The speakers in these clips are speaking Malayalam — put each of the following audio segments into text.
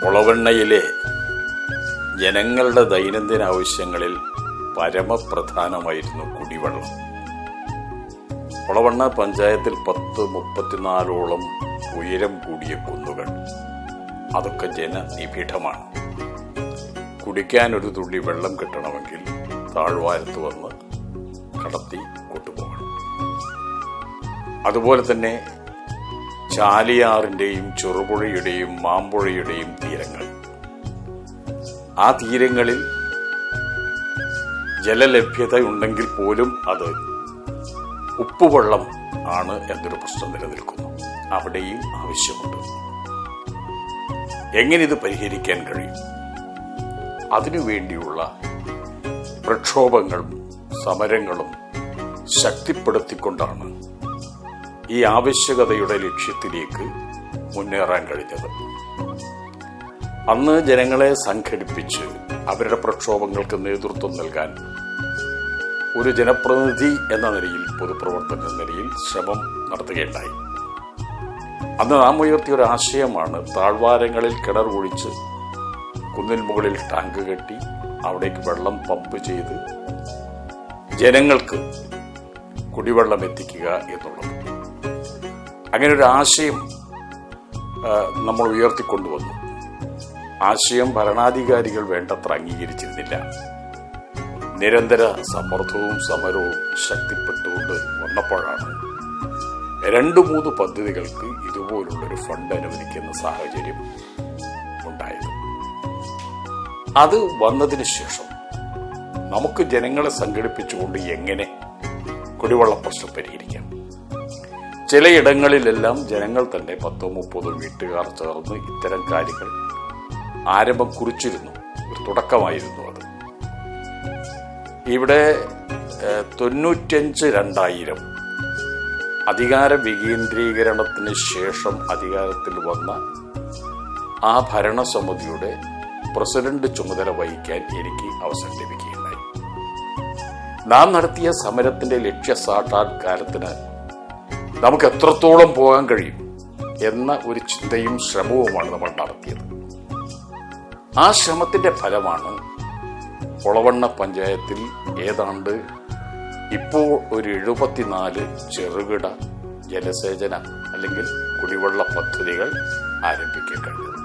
ഒളവണ്ണയിലെ ജനങ്ങളുടെ ദൈനംദിന ആവശ്യങ്ങളിൽ പരമപ്രധാനമായിരുന്നു കുടിവെള്ളം. ഒളവണ്ണ പഞ്ചായത്തിൽ 34 ഉയരം കൂടിയ കുന്നുകൾ, അതൊക്കെ ജനനിബിഡമാണ്. കുടിക്കാൻ ഒരു തുള്ളി വെള്ളം കിട്ടണമെങ്കിൽ താഴ്വാരത്ത് വന്ന് കടത്തി കൊണ്ടുപോകണം. അതുപോലെ തന്നെ ചാലിയാറിന്റെയും ചെറുപുഴയുടെയും മാമ്പുഴയുടെയും തീരങ്ങൾ, ആ തീരങ്ങളിൽ ജലലഭ്യത ഉണ്ടെങ്കിൽ പോലും അത് ഉപ്പുവെള്ളം ആണ് എന്നൊരു പ്രശ്നം നിലനിൽക്കുന്നു. അവിടെയും ആവശ്യമുണ്ട്. എങ്ങനെ ഇത് പരിഹരിക്കാൻ കഴിയും? അതിനുവേണ്ടിയുള്ള പ്രക്ഷോഭങ്ങളും സമരങ്ങളും ശക്തിപ്പെടുത്തിക്കൊണ്ടാണ് ഈ ആവശ്യകതയുടെ ലക്ഷ്യത്തിലേക്ക് മുന്നേറാൻ കഴിഞ്ഞത്. അന്ന് ജനങ്ങളെ സംഘടിപ്പിച്ച് അവരുടെ പ്രക്ഷോഭങ്ങൾക്ക് നേതൃത്വം നൽകാൻ ഒരു ജനപ്രതിനിധി എന്ന നിലയിൽ, പൊതുപ്രവർത്തകൻ എന്ന നിലയിൽ ശ്രമം നടത്തുകയുണ്ടായി. അന്ന് നാം ഉയർത്തിയ ഒരു ആശയമാണ് താഴ്വാരങ്ങളിൽ കിണർ കുഴിച്ച് കുന്നിൻ മുകളിൽ ടാങ്ക് കെട്ടി അവിടേക്ക് വെള്ളം പമ്പ് ചെയ്ത് ജനങ്ങൾക്ക് കുടിവെള്ളം എത്തിക്കുക എന്നുള്ളത്. അങ്ങനെ ഒരു ആശയം നമ്മൾ ഉയർത്തിക്കൊണ്ടുവന്നു. ആശയം ഭരണാധികാരികൾ വേണ്ടത്ര അംഗീകരിച്ചിരുന്നില്ല. നിരന്തര സമ്മർദ്ദവും സമരവും ശക്തിപ്പെട്ടുകൊണ്ട് വന്നപ്പോഴാണ് 2-3 പദ്ധതികൾക്ക് ഇതുപോലുള്ളൊരു ഫണ്ട് അനുവദിക്കുന്ന സാഹചര്യം ഉണ്ടായത്. അത് വന്നതിന് ശേഷം നമുക്ക് ജനങ്ങളെ സംഘടിപ്പിച്ചുകൊണ്ട് എങ്ങനെ കുടിവെള്ള പ്രശ്നം പരിഹരിക്കാം? ചിലയിടങ്ങളിലെല്ലാം ജനങ്ങൾ തന്നെ 10-30 വീട്ടുകാർ ചേർന്ന് ഇത്തരം കാര്യങ്ങൾ ആരംഭം കുറിച്ചിരുന്നു. ഒരു തുടക്കമായിരുന്നു അത്. ഇവിടെ 95-2000 അധികാര വികേന്ദ്രീകരണത്തിന് ശേഷം അധികാരത്തിൽ വന്ന ആ ഭരണസമിതിയുടെ പ്രസിഡന്റ് ചുമതല വഹിക്കാൻ എനിക്ക് അവസരം ലഭിക്കുകയുണ്ടായി. നാം നടത്തിയ സമരത്തിന്റെ ലക്ഷ്യസാക്ഷാത്കാരത്തിന് നമുക്ക് എത്രത്തോളം പോകാൻ കഴിയും എന്ന ഒരു ചിന്തയും ശ്രമവുമാണ് നമ്മൾ നടത്തിയത്. ആ ശ്രമത്തിന്റെ ഫലമാണ് ഒളവണ്ണ പഞ്ചായത്തിൽ ഏതാണ്ട് ഇപ്പോൾ ഒരു 74 ചെറുകിട ജലസേചന അല്ലെങ്കിൽ കുടിവെള്ള പദ്ധതികൾ ആരംഭിക്കാൻ കഴിഞ്ഞത്.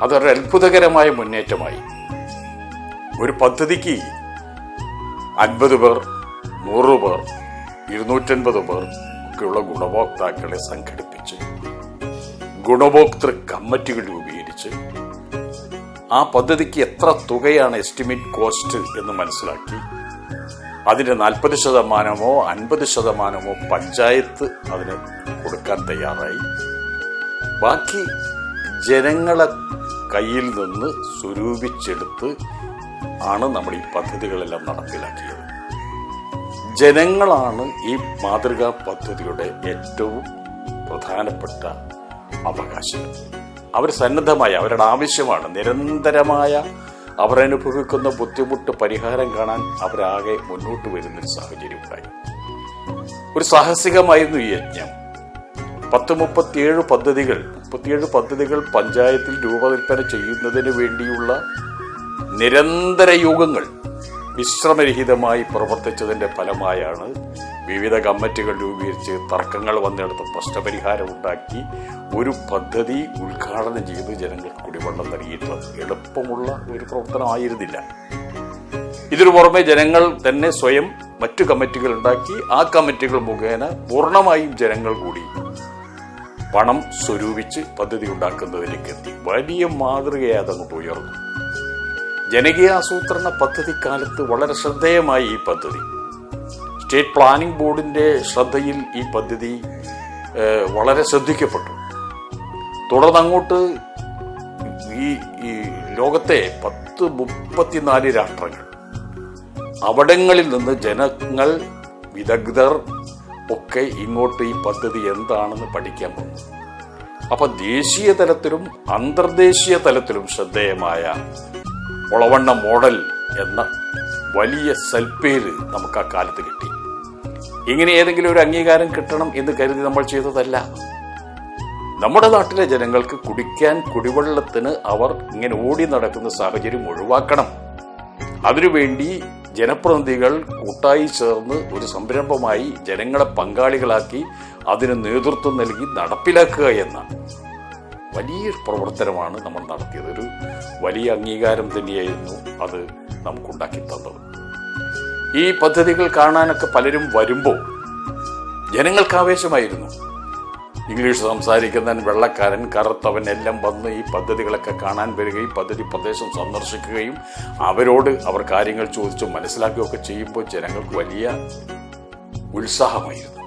അതൊരു അത്ഭുതകരമായ മുന്നേറ്റമായി. ഒരു പദ്ധതിക്ക് 50 പേർ, 100 പേർ, 250 പേർ ഒക്കെയുള്ള ഗുണഭോക്താക്കളെ സംഘടിപ്പിച്ച് ഗുണഭോക്തൃ കമ്മിറ്റികൾ രൂപീകരിച്ച് ആ പദ്ധതിക്ക് എത്ര തുകയാണ് എസ്റ്റിമേറ്റ് കോസ്റ്റ് എന്ന് മനസ്സിലാക്കി അതിന്റെ 40%, 50% പഞ്ചായത്ത് അതിന് കൊടുക്കാൻ തയ്യാറായി. ബാക്കി ജനങ്ങളെ കയ്യിൽ നിന്ന് സ്വരൂപിച്ചെടുത്ത് ആണ് നമ്മൾ ഈ പദ്ധതികളെല്ലാം നടപ്പിലാക്കിയത്. ജനങ്ങളാണ് ഈ മാതൃകാ പദ്ധതിയുടെ ഏറ്റവും പ്രധാനപ്പെട്ട അവകാശികൾ. അവർ സന്നദ്ധമായ, അവരുടെ ആവശ്യമാണ്, നിരന്തരമായ അവരനുഭവിക്കുന്ന ബുദ്ധിമുട്ട് പരിഹാരം കാണാൻ അവരാകെ മുന്നോട്ട് വരുന്നൊരു സാഹചര്യം ഉണ്ടായി. ഒരു സാഹസികമായിരുന്നു ഈ യജ്ഞം. 37 പദ്ധതികൾ പഞ്ചായത്തിൽ രൂപകൽപ്പന ചെയ്യുന്നതിന് വേണ്ടിയുള്ള നിരന്തര യോഗങ്ങൾ വിശ്രമരഹിതമായി പ്രവർത്തിച്ചതിന്റെ ഫലമായാണ് വിവിധ കമ്മിറ്റികൾ രൂപീകരിച്ച് തർക്കങ്ങൾ വന്നെടുത്ത് പ്രശ്നപരിഹാരം ഉണ്ടാക്കി ഒരു പദ്ധതി ഉദ്ഘാടനം ചെയ്ത് ജനങ്ങൾക്ക് കുടിവെള്ളം നൽകിയിട്ടുള്ളത്. എളുപ്പമുള്ള ഒരു പ്രവർത്തനമായിരുന്നില്ല. ഇതിനു പുറമെ ജനങ്ങൾ തന്നെ സ്വയം മറ്റു കമ്മിറ്റികൾ ഉണ്ടാക്കി ആ കമ്മിറ്റികൾ മുഖേന പൂർണ്ണമായും ജനങ്ങൾ കൂടി പണം സ്വരൂപിച്ച് പദ്ധതി ഉണ്ടാക്കുന്നതിലേക്ക് എത്തി. വലിയ മാതൃകയായി അതങ്ങോട്ട് ഉയർന്നു. ജനകീയ ആസൂത്രണ പദ്ധതിക്കാലത്ത് വളരെ ശ്രദ്ധേയമായി ഈ പദ്ധതി സ്റ്റേറ്റ് പ്ലാനിംഗ് ബോർഡിന്റെ ശ്രദ്ധയിൽ ഈ പദ്ധതി വളരെ ശ്രദ്ധിക്കപ്പെട്ടു. തുടർന്നങ്ങോട്ട് ഈ ലോകത്തെ 34 രാഷ്ട്രങ്ങൾ, അവിടങ്ങളിൽ നിന്ന് ജനങ്ങൾ, വിദഗ്ധർ ഒക്കെ ഇങ്ങോട്ട് ഈ പദ്ധതി എന്താണെന്ന് പഠിക്കാൻ പോകുന്നു. അപ്പൊ ദേശീയ തലത്തിലും അന്തർദേശീയ തലത്തിലും ശ്രദ്ധേയമായ ഒളവണ്ണ മോഡൽ എന്ന വലിയ സൽപ്പേര് നമുക്ക് ആ കാലത്ത് കിട്ടി. ഇങ്ങനെ ഏതെങ്കിലും ഒരു അംഗീകാരം കിട്ടണം എന്ന് കരുതി നമ്മൾ ചെയ്തതല്ല. നമ്മുടെ നാട്ടിലെ ജനങ്ങൾക്ക് കുടിക്കാൻ കുടിവെള്ളത്തിന് അവർ ഇങ്ങനെ ഓടി നടക്കുന്ന സാഹചര്യം ഒഴിവാക്കണം. അതിനുവേണ്ടി ജനപ്രതിനിധികൾ കൂട്ടായി ചേർന്ന് ഒരു സംരംഭമായി ജനങ്ങളെ പങ്കാളികളാക്കി അതിന് നേതൃത്വം നൽകി നടപ്പിലാക്കുക എന്ന വലിയൊരു പ്രവർത്തനമാണ് നമ്മൾ നടത്തിയത്. ഒരു വലിയ അംഗീകാരം തന്നെയായിരുന്നു അത് നമുക്കുണ്ടാക്കി തന്നത്. ഈ പദ്ധതികൾ കാണാനൊക്കെ പലരും വരുമ്പോൾ ജനങ്ങൾക്ക് ആവേശമായിരുന്നു. ഇംഗ്ലീഷ് സംസാരിക്കുന്നവൻ, വെള്ളക്കാരൻ, കറുത്തവൻ എല്ലാം വന്ന് ഈ പദ്ധതികളൊക്കെ കാണാൻ വരികയും പദ്ധതി പ്രദേശം സന്ദർശിക്കുകയും അവരോട് അവർ കാര്യങ്ങൾ ചോദിച്ച് മനസ്സിലാക്കുകയൊക്കെ ചെയ്യുമ്പോൾ ജനങ്ങൾക്ക് വലിയ ഉത്സാഹമായിരുന്നു.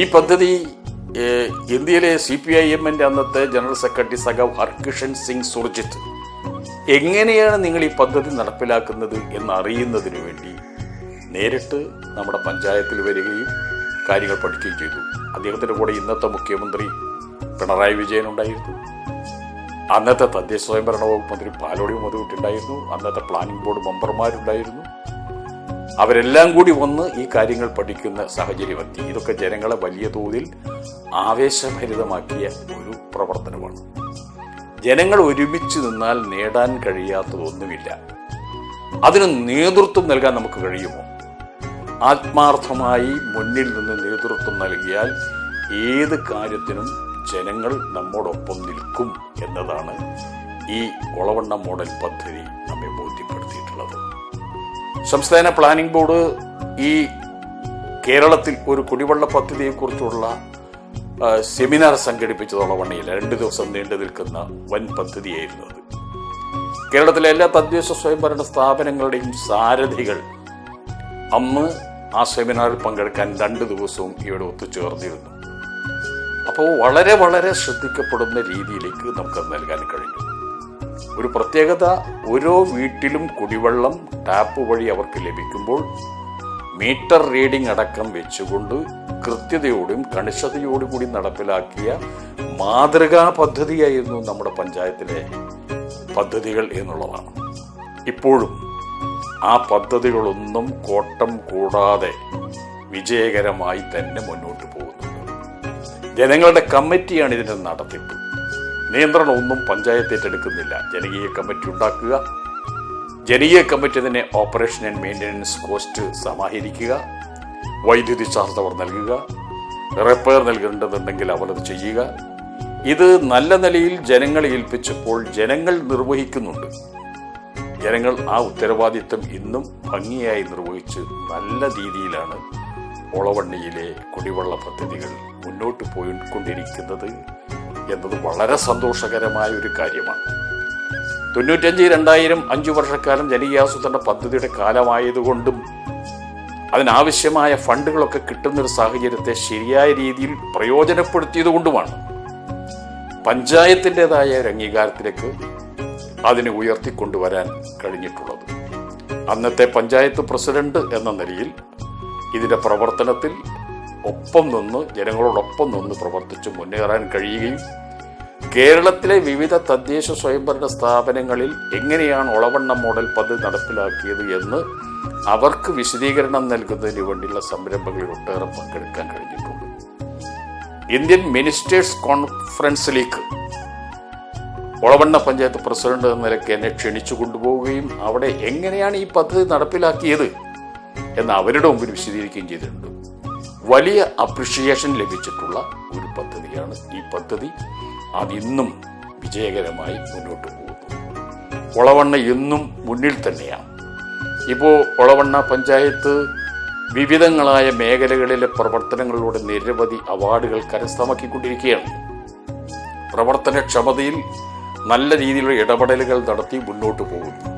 ഈ പദ്ധതി ഇന്ത്യയിലെ CPIM-ന്റെ അന്നത്തെ ജനറൽ സെക്രട്ടറി സഖാവ് ഹർകിഷൻ സിംഗ് സുർജിത്ത് എങ്ങനെയാണ് നിങ്ങൾ ഈ പദ്ധതി നടപ്പിലാക്കുന്നത് എന്നറിയുന്നതിന് വേണ്ടി നേരിട്ട് നമ്മുടെ പഞ്ചായത്തിൽ വരികയും കാര്യങ്ങൾ പഠിക്കുകയും ചെയ്തു. അദ്ദേഹത്തിൻ്റെ കൂടെ ഇന്നത്തെ മുഖ്യമന്ത്രി പിണറായി വിജയൻ ഉണ്ടായിരുന്നു, അന്നത്തെ തദ്ദേശ സ്വയംഭരണ വകുപ്പ് മന്ത്രി പാലോടി മധുവിട്ടുണ്ടായിരുന്നു, അന്നത്തെ പ്ലാനിംഗ് ബോർഡ് മെമ്പർമാരുണ്ടായിരുന്നു. അവരെല്ലാം കൂടി വന്ന് ഈ കാര്യങ്ങൾ പഠിക്കുന്ന സാഹചര്യം എത്തി. ഇതൊക്കെ ജനങ്ങളെ വലിയ തോതിൽ ആവേശഭരിതമാക്കിയ ഒരു പ്രവർത്തനമാണ്. ജനങ്ങൾ ഒരുമിച്ച് നിന്നാൽ നേടാൻ കഴിയാത്തതൊന്നുമില്ല. അതിന് നേതൃത്വം നൽകാൻ നമുക്ക് കഴിയുമോ? ആത്മാർത്ഥമായി മുന്നിൽ നിന്ന് നേതൃത്വം നൽകിയാൽ ഏത് കാര്യത്തിനും ജനങ്ങൾ നമ്മോടൊപ്പം നിൽക്കും എന്നതാണ് ഈ ഒളവണ്ണ മോഡൽ പദ്ധതി നമ്മെ ബോധ്യപ്പെടുത്തിയിട്ടുള്ളത്. സംസ്ഥാന പ്ലാനിംഗ് ബോർഡ് ഈ കേരളത്തിൽ ഒരു കുടിവെള്ള പദ്ധതിയെക്കുറിച്ചുള്ള സെമിനാർ സംഘടിപ്പിച്ചത് ഒളവണ്ണയിൽ 2 ദിവസം നീണ്ടു നിൽക്കുന്ന വൻ പദ്ധതിയായിരുന്നു അത്. കേരളത്തിലെ എല്ലാ തദ്ദേശ സ്വയംഭരണ സ്ഥാപനങ്ങളുടെയും സാരഥികൾ അന്ന് ആ സെമിനാറിൽ പങ്കെടുക്കാൻ 2 ദിവസവും ഇവിടെ ഒത്തുചേർന്നിരുന്നു. അപ്പോൾ വളരെ വളരെ ശ്രദ്ധിക്കപ്പെടുന്ന രീതിയിലേക്ക് നമുക്ക് നൽകാൻ കഴിഞ്ഞു. ഒരു പ്രത്യേകത, ഓരോ വീട്ടിലും കുടിവെള്ളം ടാപ്പ് വഴി അവർക്ക് ലഭിക്കുമ്പോൾ മീറ്റർ റീഡിംഗ് അടക്കം വെച്ചുകൊണ്ട് കൃത്യതയോടും കണിശതയോടും കൂടി നടപ്പിലാക്കിയ മാതൃകാ പദ്ധതിയായിരുന്നു നമ്മുടെ പഞ്ചായത്തിലെ പദ്ധതികൾ എന്നുള്ളതാണ്. ഇപ്പോഴും ആ പദ്ധതികളൊന്നും കോട്ടം കൂടാതെ വിജയകരമായി തന്നെ മുന്നോട്ട് പോകുന്നുണ്ട്. ജനങ്ങളുടെ കമ്മിറ്റിയാണ് ഇതിൻ്റെ നടത്തിപ്പ്. നിയന്ത്രണമൊന്നും പഞ്ചായത്ത് ഏറ്റെടുക്കുന്നില്ല. ജനകീയ കമ്മിറ്റി ഉണ്ടാക്കുക, ജനകീയ കമ്മിറ്റി തന്നെ ഓപ്പറേഷൻ ആൻഡ് മെയിൻ്റനൻസ് കോസ്റ്റ് സമാഹരിക്കുക, വൈദ്യുതി ചാർജ് അവർ നൽകുക, റിപ്പയർ നൽകേണ്ടതുണ്ടെങ്കിൽ അവരത് ചെയ്യുക. ഇത് നല്ല നിലയിൽ ജനങ്ങളെ ഏൽപ്പിച്ചപ്പോൾ ജനങ്ങൾ നിർവഹിക്കുന്നുണ്ട്. ജനങ്ങൾ ആ ഉത്തരവാദിത്വം ഇന്നും ഭംഗിയായി നിർവഹിച്ച് നല്ല രീതിയിലാണ് ഒളവണ്ണയിലെ കുടിവെള്ള പദ്ധതികൾ മുന്നോട്ട് പോയിക്കൊണ്ടിരിക്കുന്നത് എന്നത് വളരെ സന്തോഷകരമായ ഒരു കാര്യമാണ്. 95-2000 5 വർഷക്കാലം ജനകീയാസൂത്രണ പദ്ധതിയുടെ കാലമായതുകൊണ്ടും അതിനാവശ്യമായ ഫണ്ടുകളൊക്കെ കിട്ടുന്നൊരു സാഹചര്യത്തെ ശരിയായ രീതിയിൽ പ്രയോജനപ്പെടുത്തിയതുകൊണ്ടുമാണ് പഞ്ചായത്തിൻ്റെതായ ഒരു അംഗീകാരത്തിലേക്ക് അതിനെ ഉയർത്തിക്കൊണ്ടുവരാൻ കഴിഞ്ഞിട്ടുള്ളത്. അന്നത്തെ പഞ്ചായത്ത് പ്രസിഡന്റ് എന്ന നിലയിൽ ഇതിൻ്റെ പ്രവർത്തനത്തിൽ ഒപ്പം നിന്ന് ജനങ്ങളോടൊപ്പം നിന്ന് പ്രവർത്തിച്ച് മുന്നേറാൻ കഴിയുകയും കേരളത്തിലെ വിവിധ തദ്ദേശ സ്വയംഭരണ സ്ഥാപനങ്ങളിൽ എങ്ങനെയാണ് ഒളവണ്ണ മോഡൽ പദ്ധതി നടപ്പിലാക്കിയത് എന്ന് അവർക്ക് വിശദീകരണം നൽകുന്നതിന് വേണ്ടിയുള്ള സംരംഭങ്ങളിൽ ഒട്ടേറെ പങ്കെടുക്കാൻ കഴിഞ്ഞിട്ടുണ്ട്. ഇന്ത്യൻ മിനിസ്റ്റേഴ്സ് കോൺഫറൻസിലേക്ക് ഒളവണ്ണ പഞ്ചായത്ത് പ്രസിഡന്റ് എന്ന നിലയ്ക്ക് എന്നെ ക്ഷണിച്ചു കൊണ്ടുപോവുകയും അവിടെ എങ്ങനെയാണ് ഈ പദ്ധതി നടപ്പിലാക്കിയത് എന്ന് അവരുടെ മുമ്പിൽ വിശദീകരിക്കുകയും ചെയ്തിട്ടുണ്ട്. വലിയ അപ്രിഷിയേഷൻ ലഭിച്ചിട്ടുള്ള ഒരു പദ്ധതിയാണ് ഈ പദ്ധതി. അതിന്നും വിജയകരമായി മുന്നോട്ട് പോകുന്നു. ഒളവണ്ണ എന്നും മുന്നിൽ തന്നെയാണ്. ഇപ്പോൾ ഒളവണ്ണ പഞ്ചായത്ത് വിവിധങ്ങളായ മേഖലകളിലെ പ്രവർത്തനങ്ങളിലൂടെ നിരവധി അവാർഡുകൾ കരസ്ഥമാക്കിക്കൊണ്ടിരിക്കുകയാണ്. പ്രവർത്തനക്ഷമതയിൽ നല്ല രീതിയിലുള്ള ഇടപെടലുകൾ നടത്തി മുന്നോട്ട് പോകുന്നു.